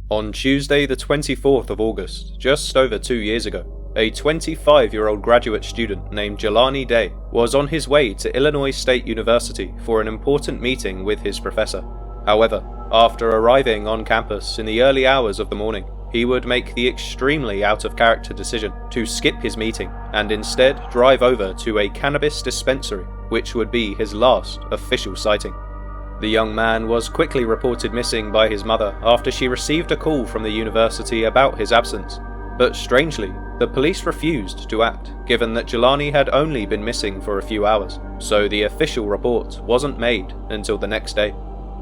On Tuesday the 24th of August, just over 2 years ago, a 25-year-old graduate student named Jelani was on his way to Illinois State University for an important meeting with his professor. However, after arriving on campus in the early hours of the morning, he would make the extremely out-of-character decision to skip his meeting and instead drive over to a cannabis dispensary, which would be his last official sighting. The young man was quickly reported missing by his mother after she received a call from the university about his absence. But strangely, the police refused to act, given that Jelani had only been missing for a few hours, so the official report wasn't made until the next day.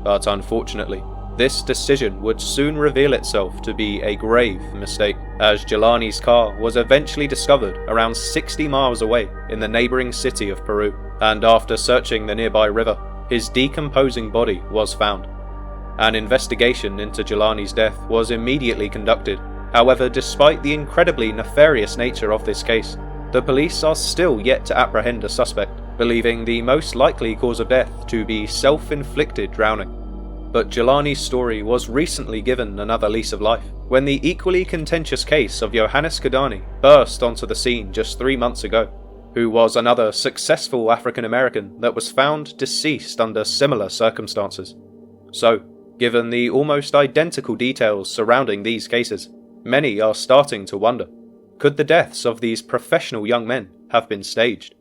But unfortunately, this decision would soon reveal itself to be a grave mistake, as Jelani's car was eventually discovered around 60 miles away in the neighbouring city of Peru, and after searching the nearby river, his decomposing body was found. An investigation into Jelani's death was immediately conducted. However, despite the incredibly nefarious nature of this case, the police are still yet to apprehend a suspect, believing the most likely cause of death to be self-inflicted drowning. But Jelani's story was recently given another lease of life, when the equally contentious case of Yohanes Kidane burst onto the scene just 3 months ago, who was another successful African American that was found deceased under similar circumstances. So, given the almost identical details surrounding these cases, many are starting to wonder, could the deaths of these professional young men have been staged?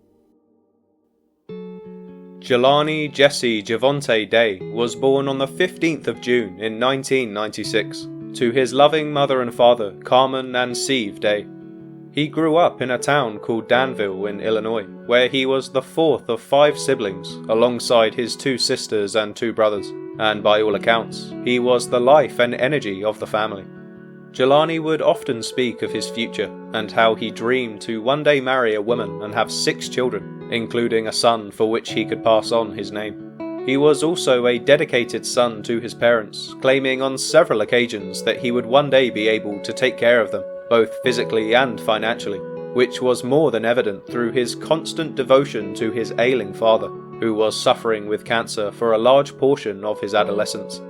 Jelani Jesse Javonte Day was born on the 15th of June in 1996 to his loving mother and father, Carmen and Steve Day. He grew up in a town called Danville in Illinois, where he was the fourth of 5 siblings, alongside his 2 sisters and 2 brothers, and by all accounts, he was the life and energy of the family. Jelani would often speak of his future, and how he dreamed to one day marry a woman and have 6 children, including a son for which he could pass on his name. He was also a dedicated son to his parents, claiming on several occasions that he would one day be able to take care of them, both physically and financially, which was more than evident through his constant devotion to his ailing father, who was suffering with cancer for a large portion of his adolescence.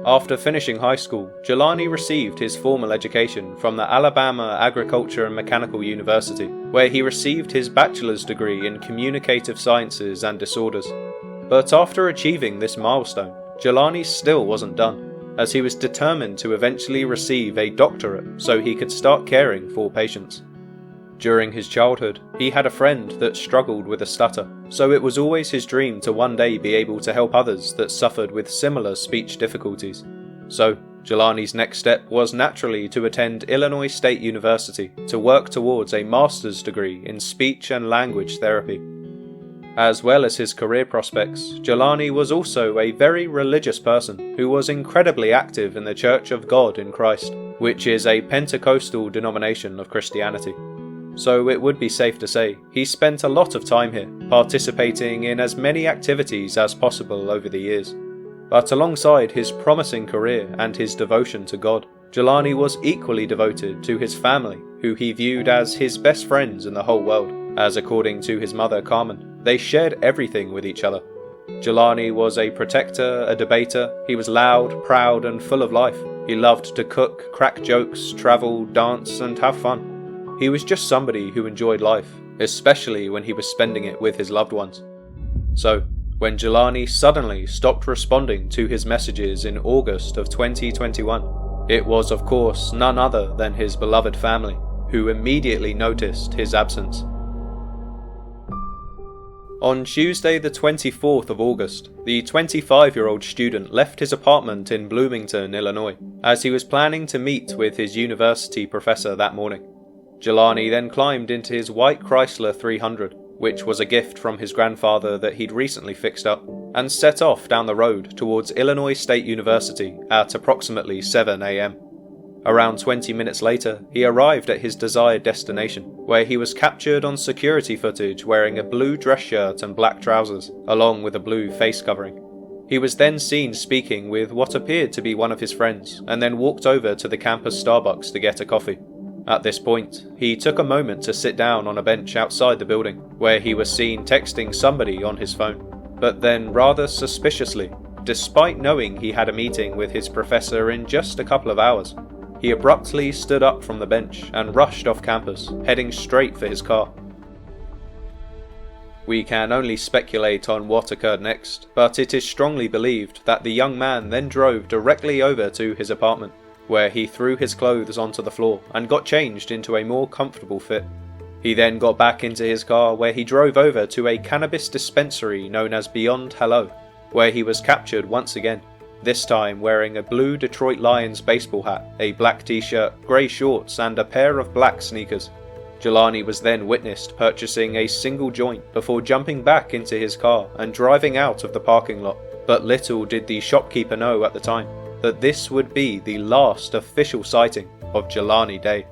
After finishing high school, Jelani received his formal education from the Alabama Agriculture and Mechanical University, where he received his bachelor's degree in communicative sciences and disorders. But after achieving this milestone, Jelani still wasn't done, as he was determined to eventually receive a doctorate so he could start caring for patients. During his childhood, he had a friend that struggled with a stutter, so it was always his dream to one day be able to help others that suffered with similar speech difficulties. So, Jelani's next step was naturally to attend Illinois State University to work towards a master's degree in speech and language therapy. As well as his career prospects, Jelani was also a very religious person who was incredibly active in the Church of God in Christ, which is a Pentecostal denomination of Christianity. So it would be safe to say he spent a lot of time here, participating in as many activities as possible over the years. But alongside his promising career and his devotion to God, Jelani was equally devoted to his family, who he viewed as his best friends in the whole world, as according to his mother Carmen, they shared everything with each other. Jelani was a protector, a debater. He was loud, proud, and full of life. He loved to cook, crack jokes, travel, dance, and have fun. He was just somebody who enjoyed life, especially when he was spending it with his loved ones. So, when Jelani suddenly stopped responding to his messages in August of 2021, it was of course none other than his beloved family, who immediately noticed his absence. On Tuesday the 24th of August, the 25-year-old student left his apartment in Bloomington, Illinois, as he was planning to meet with his university professor that morning. Jelani then climbed into his white Chrysler 300, which was a gift from his grandfather that he'd recently fixed up, and set off down the road towards Illinois State University at approximately 7 a.m. Around 20 minutes later, he arrived at his desired destination, where he was captured on security footage wearing a blue dress shirt and black trousers, along with a blue face covering. He was then seen speaking with what appeared to be one of his friends, and then walked over to the campus Starbucks to get a coffee. At this point, he took a moment to sit down on a bench outside the building, where he was seen texting somebody on his phone, but then rather suspiciously despite knowing he had a meeting with his professor in just a couple of hours. He abruptly stood up from the bench and rushed off campus, heading straight for his car. We can only speculate on what occurred next, but it is strongly believed that the young man then drove directly over to his apartment, where he threw his clothes onto the floor and got changed into a more comfortable fit. He then got back into his car, where he drove over to a cannabis dispensary known as Beyond Hello, where he was captured once again, this time wearing a blue Detroit Lions baseball hat, a black t-shirt, grey shorts and a pair of black sneakers. Jelani was then witnessed purchasing a single joint before jumping back into his car and driving out of the parking lot, but little did the shopkeeper know at the time that this would be the last official sighting of Jelani Day.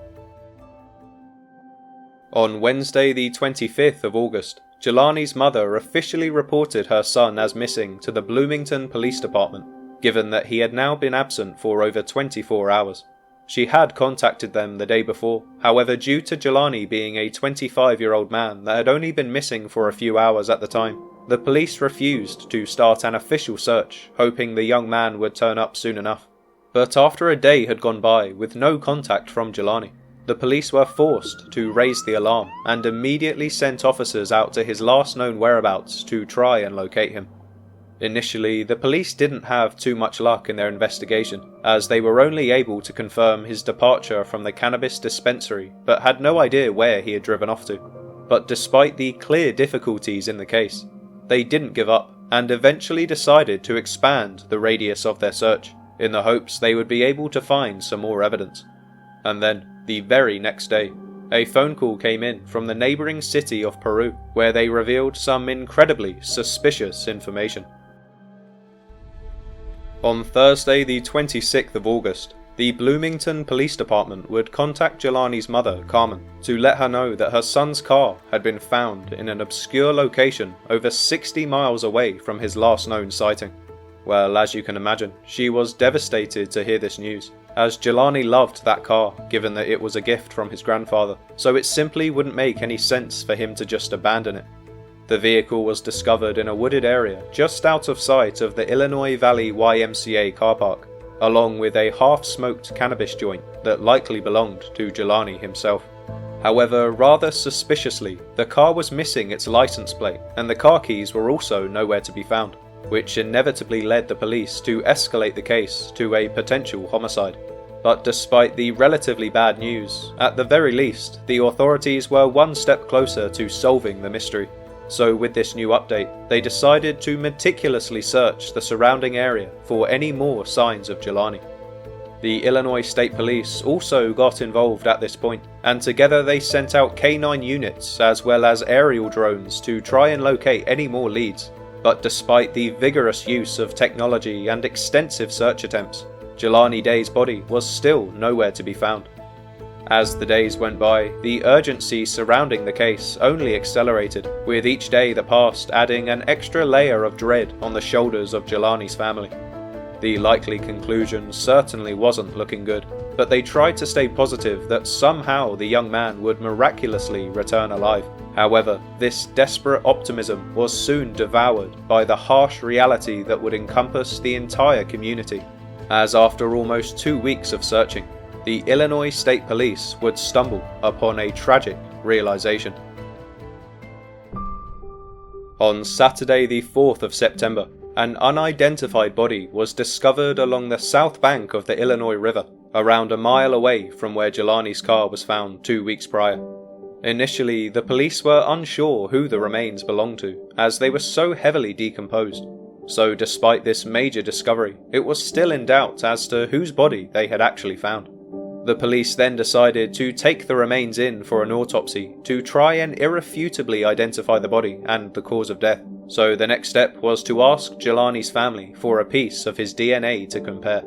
On Wednesday the 25th of August, Jelani's mother officially reported her son as missing to the Bloomington Police Department, given that he had now been absent for over 24 hours. She had contacted them the day before, however, due to Jelani being a 25-year-old man that had only been missing for a few hours at the time, the police refused to start an official search, hoping the young man would turn up soon enough. But after a day had gone by with no contact from Jelani, the police were forced to raise the alarm and immediately sent officers out to his last known whereabouts to try and locate him. Initially, the police didn't have too much luck in their investigation, as they were only able to confirm his departure from the cannabis dispensary, but had no idea where he had driven off to. But despite the clear difficulties in the case, they didn't give up, and eventually decided to expand the radius of their search, in the hopes they would be able to find some more evidence. And then, the very next day, a phone call came in from the neighbouring city of Peru, where they revealed some incredibly suspicious information. On Thursday the 26th of August, the Bloomington Police Department would contact Jelani's mother, Carmen, to let her know that her son's car had been found in an obscure location over 60 miles away from his last known sighting. Well, as you can imagine, she was devastated to hear this news, as Jelani loved that car, given that it was a gift from his grandfather, so it simply wouldn't make any sense for him to just abandon it. The vehicle was discovered in a wooded area just out of sight of the Illinois Valley YMCA car park, along with a half-smoked cannabis joint that likely belonged to Jelani himself. However, rather suspiciously, the car was missing its license plate, and the car keys were also nowhere to be found, which inevitably led the police to escalate the case to a potential homicide. But despite the relatively bad news, at the very least, the authorities were one step closer to solving the mystery. So with this new update, they decided to meticulously search the surrounding area for any more signs of Jelani. The Illinois State Police also got involved at this point, and together they sent out K9 units as well as aerial drones to try and locate any more leads. But despite the vigorous use of technology and extensive search attempts, Jelani Day's body was still nowhere to be found. As the days went by, the urgency surrounding the case only accelerated, with each day that passed adding an extra layer of dread on the shoulders of Jelani's family. The likely conclusion certainly wasn't looking good, but they tried to stay positive that somehow the young man would miraculously return alive. However, this desperate optimism was soon devoured by the harsh reality that would encompass the entire community, as after almost 2 weeks of searching, the Illinois State Police would stumble upon a tragic realization. On Saturday the 4th of September, an unidentified body was discovered along the south bank of the Illinois River, around a mile away from where Jelani's car was found 2 weeks prior. Initially, the police were unsure who the remains belonged to, as they were so heavily decomposed. So despite this major discovery, it was still in doubt as to whose body they had actually found. The police then decided to take the remains in for an autopsy to try and irrefutably identify the body and the cause of death. So the next step was to ask Jelani's family for a piece of his DNA to compare.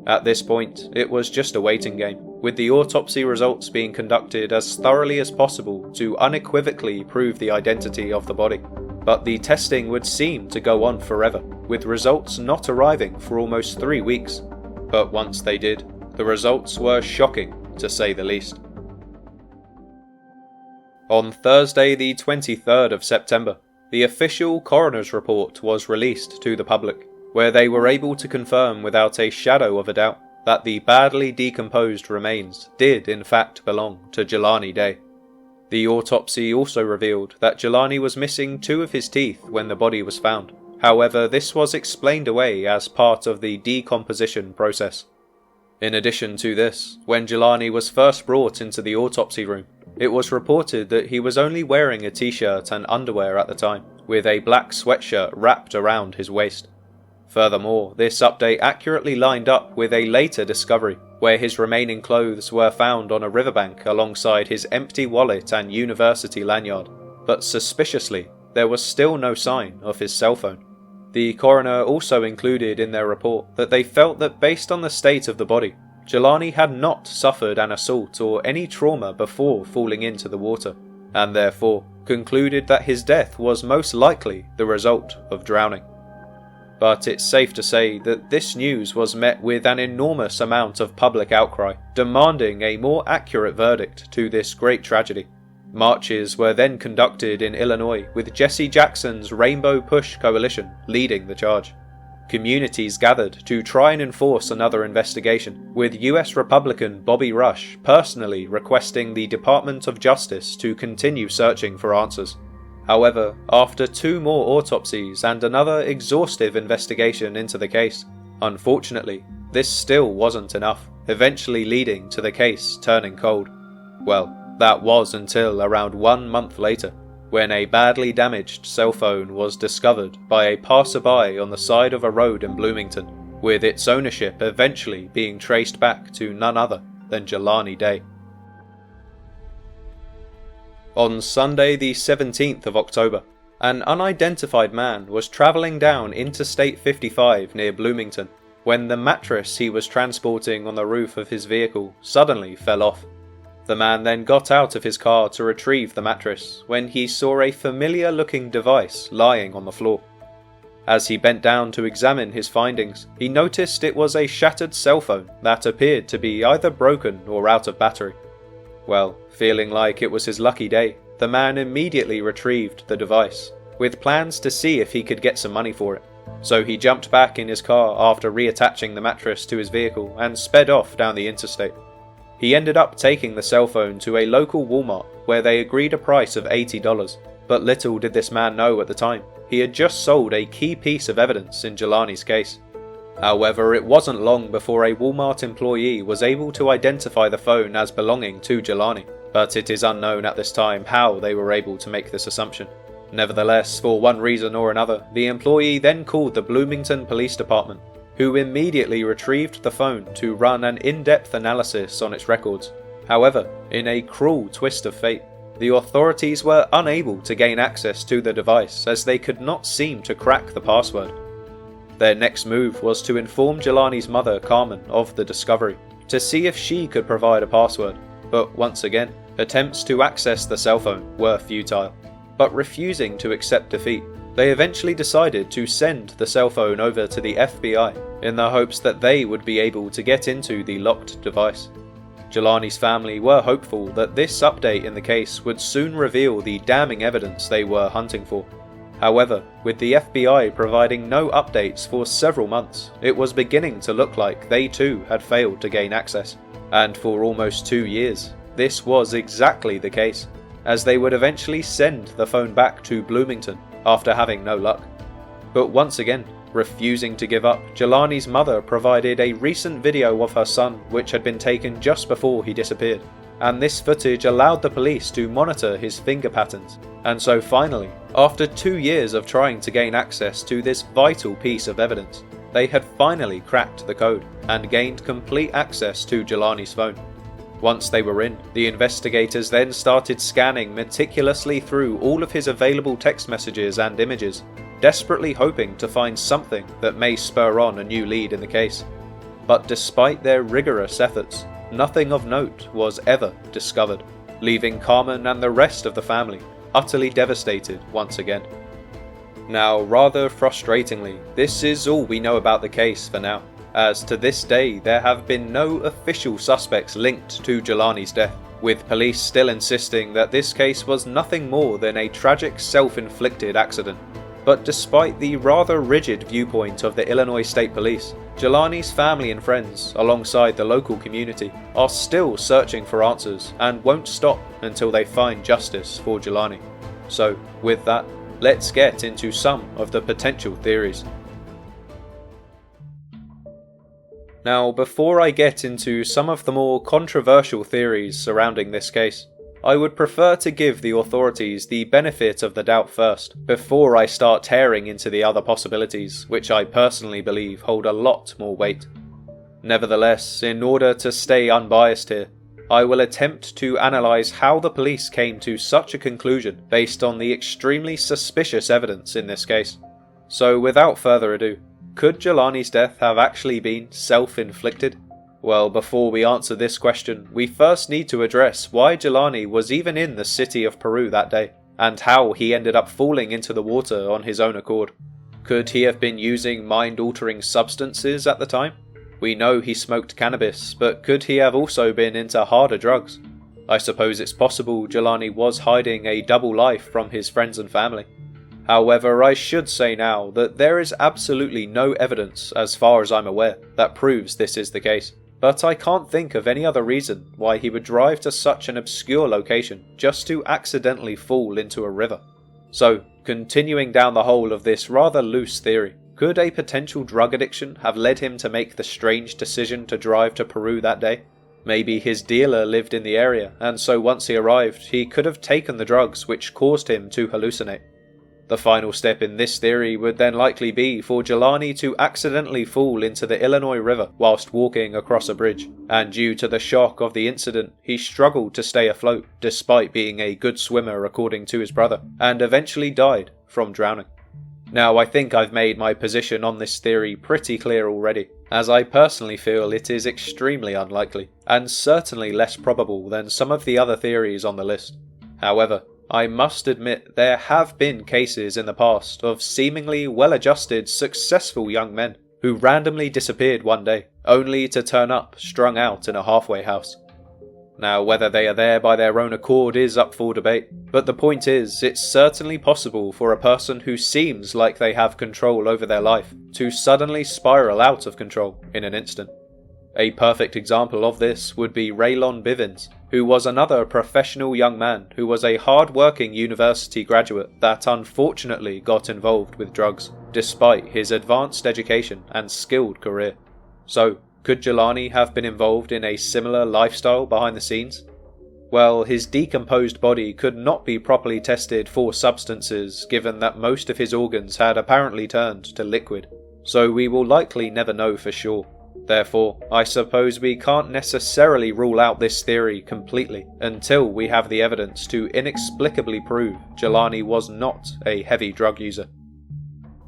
At this point, it was just a waiting game, with the autopsy results being conducted as thoroughly as possible to unequivocally prove the identity of the body. But the testing would seem to go on forever, with results not arriving for almost 3 weeks. But once they did, the results were shocking, to say the least. On Thursday the 23rd of September, the official coroner's report was released to the public, where they were able to confirm without a shadow of a doubt that the badly decomposed remains did in fact belong to Jelani Day. The autopsy also revealed that Jelani was missing 2 of his teeth when the body was found. However, this was explained away as part of the decomposition process. In addition to this, when Jelani was first brought into the autopsy room, it was reported that he was only wearing a t-shirt and underwear at the time, with a black sweatshirt wrapped around his waist. Furthermore, this update accurately lined up with a later discovery, where his remaining clothes were found on a riverbank alongside his empty wallet and university lanyard, but suspiciously, there was still no sign of his cell phone. The coroner also included in their report that they felt that based on the state of the body, Jelani had not suffered an assault or any trauma before falling into the water, and therefore concluded that his death was most likely the result of drowning. But it's safe to say that this news was met with an enormous amount of public outcry, demanding a more accurate verdict to this great tragedy. Marches were then conducted in Illinois with Jesse Jackson's Rainbow Push Coalition leading the charge. Communities gathered to try and enforce another investigation, with US Republican Bobby Rush personally requesting the Department of Justice to continue searching for answers. However, after 2 more autopsies and another exhaustive investigation into the case, unfortunately, this still wasn't enough, eventually leading to the case turning cold. Well, that was until around 1 month later, when a badly damaged cell phone was discovered by a passerby on the side of a road in Bloomington, with its ownership eventually being traced back to none other than Jelani Day. On Sunday the 17th of October, an unidentified man was travelling down Interstate 55 near Bloomington when the mattress he was transporting on the roof of his vehicle suddenly fell off. The man then got out of his car to retrieve the mattress when he saw a familiar-looking device lying on the floor. As he bent down to examine his findings, he noticed it was a shattered cell phone that appeared to be either broken or out of battery. Well, feeling like it was his lucky day, the man immediately retrieved the device, with plans to see if he could get some money for it. So he jumped back in his car after reattaching the mattress to his vehicle and sped off down the interstate. He ended up taking the cell phone to a local Walmart where they agreed a price of $80, but little did this man know at the time, he had just sold a key piece of evidence in Jelani's case. However, it wasn't long before a Walmart employee was able to identify the phone as belonging to Jelani, but it is unknown at this time how they were able to make this assumption. Nevertheless, for one reason or another, the employee then called the Bloomington Police Department, who immediately retrieved the phone to run an in-depth analysis on its records. However, in a cruel twist of fate, the authorities were unable to gain access to the device as they could not seem to crack the password. Their next move was to inform Jelani's mother, Carmen, of the discovery, to see if she could provide a password, but once again, attempts to access the cell phone were futile. But refusing to accept defeat, they eventually decided to send the cell phone over to the FBI in the hopes that they would be able to get into the locked device. Jelani's family were hopeful that this update in the case would soon reveal the damning evidence they were hunting for. However, with the FBI providing no updates for several months, it was beginning to look like they too had failed to gain access. And for almost 2 years, this was exactly the case, as they would eventually send the phone back to Bloomington after having no luck. But once again, refusing to give up, Jelani's mother provided a recent video of her son which had been taken just before he disappeared, and this footage allowed the police to monitor his finger patterns. And so finally, after 2 years of trying to gain access to this vital piece of evidence, they had finally cracked the code and gained complete access to Jelani's phone. Once they were in, the investigators then started scanning meticulously through all of his available text messages and images, desperately hoping to find something that may spur on a new lead in the case. But despite their rigorous efforts, nothing of note was ever discovered, leaving Carmen and the rest of the family utterly devastated once again. Now, rather frustratingly, this is all we know about the case for now, as to this day there have been no official suspects linked to Jelani's death, with police still insisting that this case was nothing more than a tragic self-inflicted accident. But despite the rather rigid viewpoint of the Illinois State Police, Jelani's family and friends, alongside the local community, are still searching for answers and won't stop until they find justice for Jelani. So, with that, let's get into some of the potential theories. Now, before I get into some of the more controversial theories surrounding this case, I would prefer to give the authorities the benefit of the doubt first, before I start tearing into the other possibilities, which I personally believe hold a lot more weight. Nevertheless, in order to stay unbiased here, I will attempt to analyse how the police came to such a conclusion based on the extremely suspicious evidence in this case. So without further ado, could Jelani's death have actually been self-inflicted? Well, before we answer this question, we first need to address why Jelani was even in the city of Peru that day, and how he ended up falling into the water on his own accord. Could he have been using mind-altering substances at the time? We know he smoked cannabis, but could he have also been into harder drugs? I suppose it's possible Jelani was hiding a double life from his friends and family. However, I should say now that there is absolutely no evidence, as far as I'm aware, that proves this is the case. But I can't think of any other reason why he would drive to such an obscure location just to accidentally fall into a river. So, continuing down the hole of this rather loose theory, could a potential drug addiction have led him to make the strange decision to drive to Peru that day? Maybe his dealer lived in the area, and so once he arrived, he could have taken the drugs which caused him to hallucinate. The final step in this theory would then likely be for Jelani to accidentally fall into the Illinois River whilst walking across a bridge, and due to the shock of the incident, he struggled to stay afloat despite being a good swimmer according to his brother, and eventually died from drowning. Now, I think I've made my position on this theory pretty clear already, as I personally feel it is extremely unlikely, and certainly less probable than some of the other theories on the list. However, I must admit there have been cases in the past of seemingly well-adjusted, successful young men who randomly disappeared one day, only to turn up strung out in a halfway house. Now, whether they are there by their own accord is up for debate, but the point is, it's certainly possible for a person who seems like they have control over their life to suddenly spiral out of control in an instant. A perfect example of this would be Raylon Bivens, who was another professional young man who was a hard-working university graduate that unfortunately got involved with drugs, despite his advanced education and skilled career. So, could Jelani have been involved in a similar lifestyle behind the scenes? Well, his decomposed body could not be properly tested for substances given that most of his organs had apparently turned to liquid, so we will likely never know for sure. Therefore, I suppose we can't necessarily rule out this theory completely until we have the evidence to inexplicably prove Jelani was not a heavy drug user.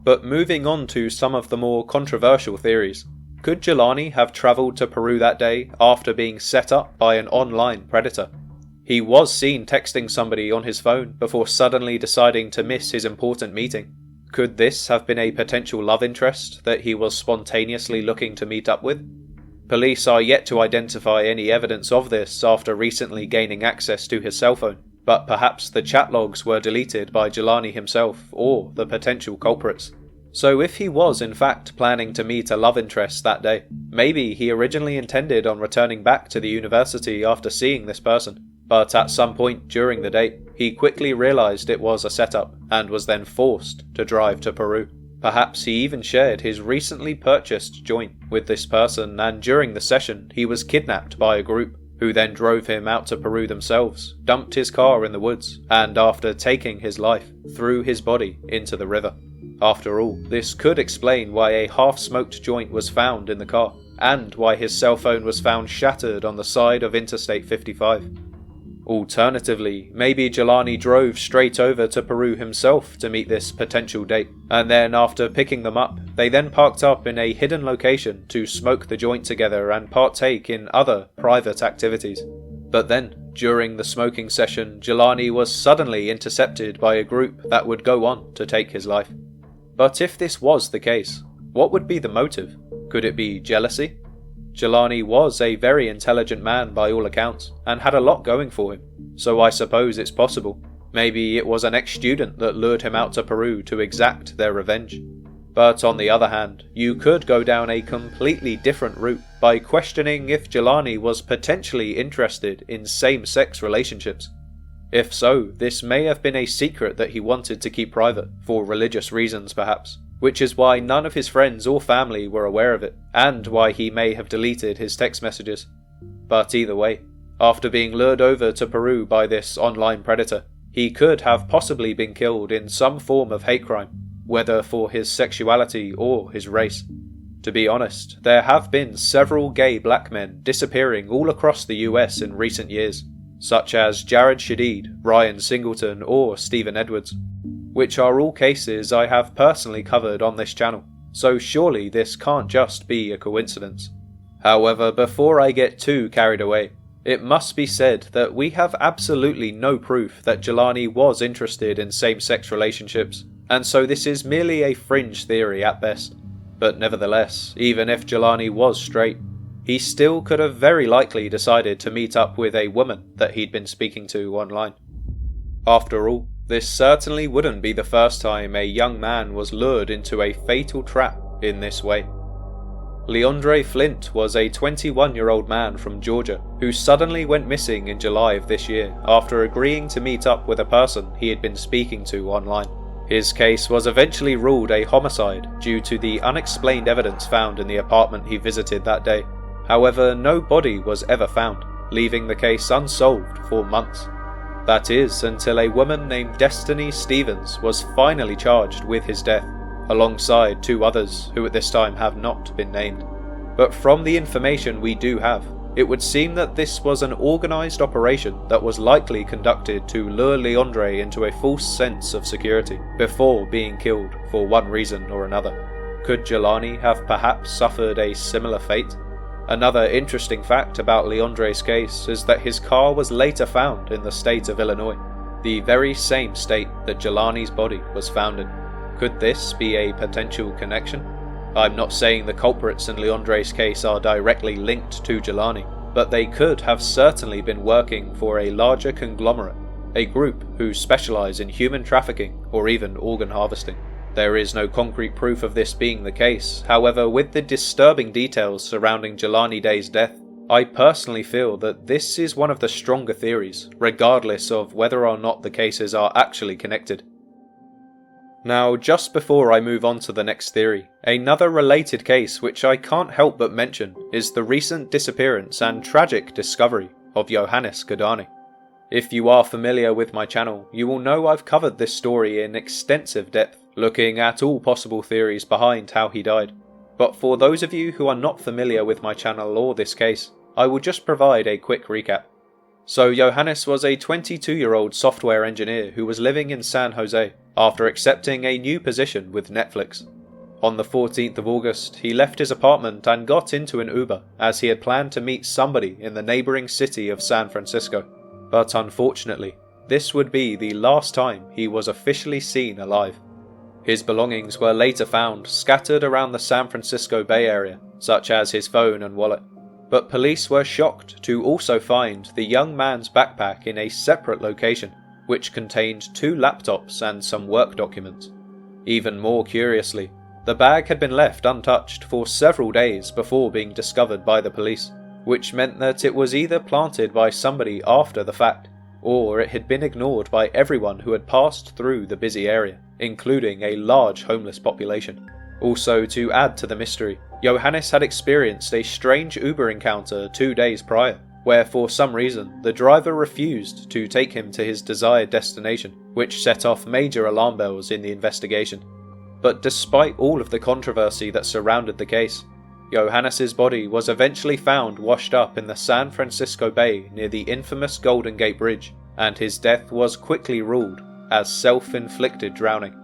But moving on to some of the more controversial theories, could Jelani have travelled to Peru that day after being set up by an online predator? He was seen texting somebody on his phone before suddenly deciding to miss his important meeting. Could this have been a potential love interest that he was spontaneously looking to meet up with? Police are yet to identify any evidence of this after recently gaining access to his cell phone, but perhaps the chat logs were deleted by Jelani himself or the potential culprits. So if he was in fact planning to meet a love interest that day, maybe he originally intended on returning back to the university after seeing this person. But at some point during the date, he quickly realised it was a setup, and was then forced to drive to Peru. Perhaps he even shared his recently purchased joint with this person, and during the session he was kidnapped by a group, who then drove him out to Peru themselves, dumped his car in the woods, and after taking his life, threw his body into the river. After all, this could explain why a half-smoked joint was found in the car, and why his cell phone was found shattered on the side of Interstate 55. Alternatively, maybe Jelani drove straight over to Peru himself to meet this potential date, and then after picking them up, they then parked up in a hidden location to smoke the joint together and partake in other private activities. But then, during the smoking session, Jelani was suddenly intercepted by a group that would go on to take his life. But if this was the case, what would be the motive? Could it be jealousy? Jelani was a very intelligent man by all accounts, and had a lot going for him, so I suppose it's possible. Maybe it was an ex-student that lured him out to Peru to exact their revenge. But on the other hand, you could go down a completely different route by questioning if Jelani was potentially interested in same-sex relationships. If so, this may have been a secret that he wanted to keep private, for religious reasons perhaps, which is why none of his friends or family were aware of it, and why he may have deleted his text messages. But either way, after being lured over to Peru by this online predator, he could have possibly been killed in some form of hate crime, whether for his sexuality or his race. To be honest, there have been several gay black men disappearing all across the US in recent years, such as Jared Shadid, Ryan Singleton or Stephen Edwards, which are all cases I have personally covered on this channel, so surely this can't just be a coincidence. However, before I get too carried away, it must be said that we have absolutely no proof that Jelani was interested in same-sex relationships, and so this is merely a fringe theory at best. But nevertheless, even if Jelani was straight, he still could have very likely decided to meet up with a woman that he'd been speaking to online. After all, this certainly wouldn't be the first time a young man was lured into a fatal trap in this way. Leondre Flynt was a 21-year-old man from Georgia who suddenly went missing in July of this year after agreeing to meet up with a person he had been speaking to online. His case was eventually ruled a homicide due to the unexplained evidence found in the apartment he visited that day. However, no body was ever found, leaving the case unsolved for months. That is, until a woman named Destiny Stevens was finally charged with his death, alongside two others who at this time have not been named. But from the information we do have, it would seem that this was an organised operation that was likely conducted to lure Leondre into a false sense of security before being killed for one reason or another. Could Jelani have perhaps suffered a similar fate? Another interesting fact about Leondre's case is that his car was later found in the state of Illinois, the very same state that Jelani's body was found in. Could this be a potential connection? I'm not saying the culprits in Leondre's case are directly linked to Jelani, but they could have certainly been working for a larger conglomerate, a group who specialise in human trafficking or even organ harvesting. There is no concrete proof of this being the case, however, with the disturbing details surrounding Jelani Day's death, I personally feel that this is one of the stronger theories, regardless of whether or not the cases are actually connected. Now, just before I move on to the next theory, another related case which I can't help but mention is the recent disappearance and tragic discovery of Yohanes Kidane. If you are familiar with my channel, you will know I've covered this story in extensive depth, looking at all possible theories behind how he died. But for those of you who are not familiar with my channel or this case, I will just provide a quick recap. So Yohanes was a 22-year-old software engineer who was living in San Jose after accepting a new position with Netflix. On the 14th of August, he left his apartment and got into an Uber as he had planned to meet somebody in the neighbouring city of San Francisco. But unfortunately, this would be the last time he was officially seen alive. His belongings were later found scattered around the San Francisco Bay Area, such as his phone and wallet. But police were shocked to also find the young man's backpack in a separate location, which contained 2 laptops and some work documents. Even more curiously, the bag had been left untouched for several days before being discovered by the police, which meant that it was either planted by somebody after the fact, or it had been ignored by everyone who had passed through the busy area, including a large homeless population. Also, to add to the mystery, Yohanes had experienced a strange Uber encounter 2 days prior, where for some reason the driver refused to take him to his desired destination, which set off major alarm bells in the investigation. But despite all of the controversy that surrounded the case, Yohanes' body was eventually found washed up in the San Francisco Bay near the infamous Golden Gate Bridge, and his death was quickly ruled as self-inflicted drowning.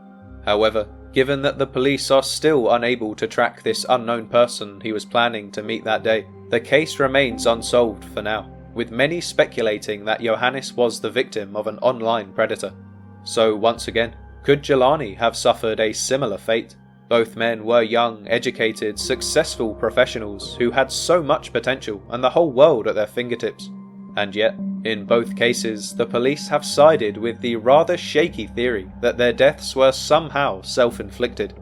However, given that the police are still unable to track this unknown person he was planning to meet that day, the case remains unsolved for now, with many speculating that Yohanes was the victim of an online predator. So once again, could Jelani have suffered a similar fate? Both men were young, educated, successful professionals who had so much potential and the whole world at their fingertips. And yet, in both cases, the police have sided with the rather shaky theory that their deaths were somehow self-inflicted.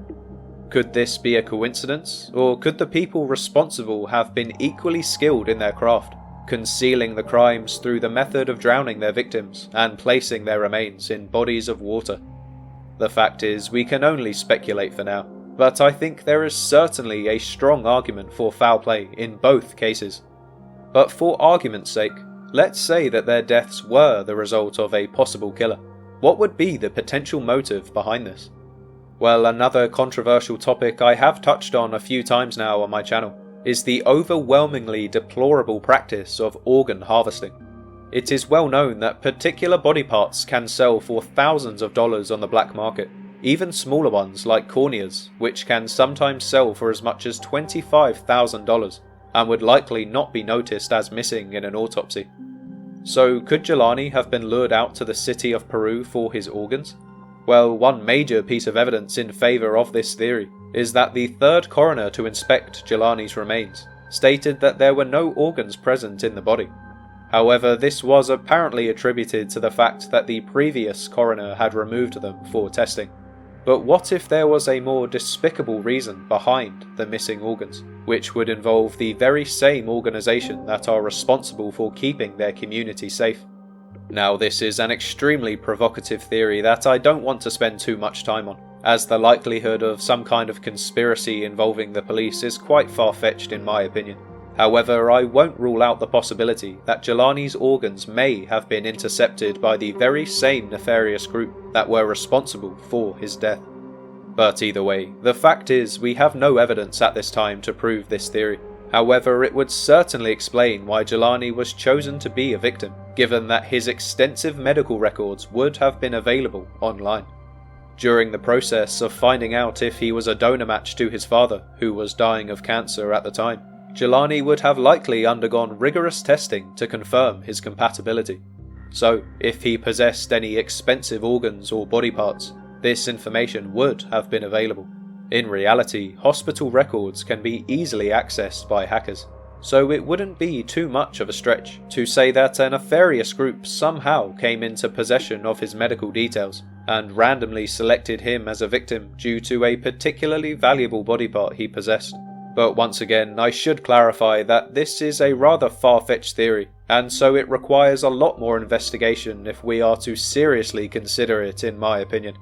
Could this be a coincidence, or could the people responsible have been equally skilled in their craft, concealing the crimes through the method of drowning their victims and placing their remains in bodies of water? The fact is, we can only speculate for now, but I think there is certainly a strong argument for foul play in both cases. But for argument's sake, let's say that their deaths were the result of a possible killer. What would be the potential motive behind this? Well, another controversial topic I have touched on a few times now on my channel is the overwhelmingly deplorable practice of organ harvesting. It is well known that particular body parts can sell for thousands of dollars on the black market, even smaller ones like corneas, which can sometimes sell for as much as $25,000 and would likely not be noticed as missing in an autopsy. So could Jelani have been lured out to the city of Peru for his organs? Well, one major piece of evidence in favour of this theory is that the third coroner to inspect Jelani's remains stated that there were no organs present in the body. However, this was apparently attributed to the fact that the previous coroner had removed them for testing. But what if there was a more despicable reason behind the missing organs, which would involve the very same organisation that are responsible for keeping their community safe? Now, this is an extremely provocative theory that I don't want to spend too much time on, as the likelihood of some kind of conspiracy involving the police is quite far-fetched in my opinion. However, I won't rule out the possibility that Jelani's organs may have been intercepted by the very same nefarious group that were responsible for his death. But either way, the fact is we have no evidence at this time to prove this theory. However, it would certainly explain why Jelani was chosen to be a victim, given that his extensive medical records would have been available online. During the process of finding out if he was a donor match to his father, who was dying of cancer at the time, Jelani would have likely undergone rigorous testing to confirm his compatibility. So, if he possessed any expensive organs or body parts, this information would have been available. In reality, hospital records can be easily accessed by hackers, so it wouldn't be too much of a stretch to say that a nefarious group somehow came into possession of his medical details and randomly selected him as a victim due to a particularly valuable body part he possessed. But once again, I should clarify that this is a rather far-fetched theory, and so it requires a lot more investigation if we are to seriously consider it, in my opinion.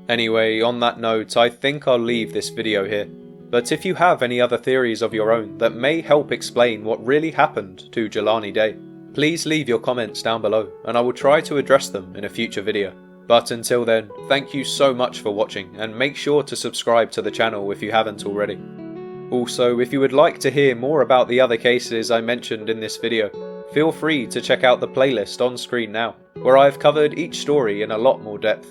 Anyway, on that note, I think I'll leave this video here, but if you have any other theories of your own that may help explain what really happened to Jelani Day, please leave your comments down below and I will try to address them in a future video. But until then, thank you so much for watching and make sure to subscribe to the channel if you haven't already. Also, if you would like to hear more about the other cases I mentioned in this video, feel free to check out the playlist on screen now, where I've covered each story in a lot more depth.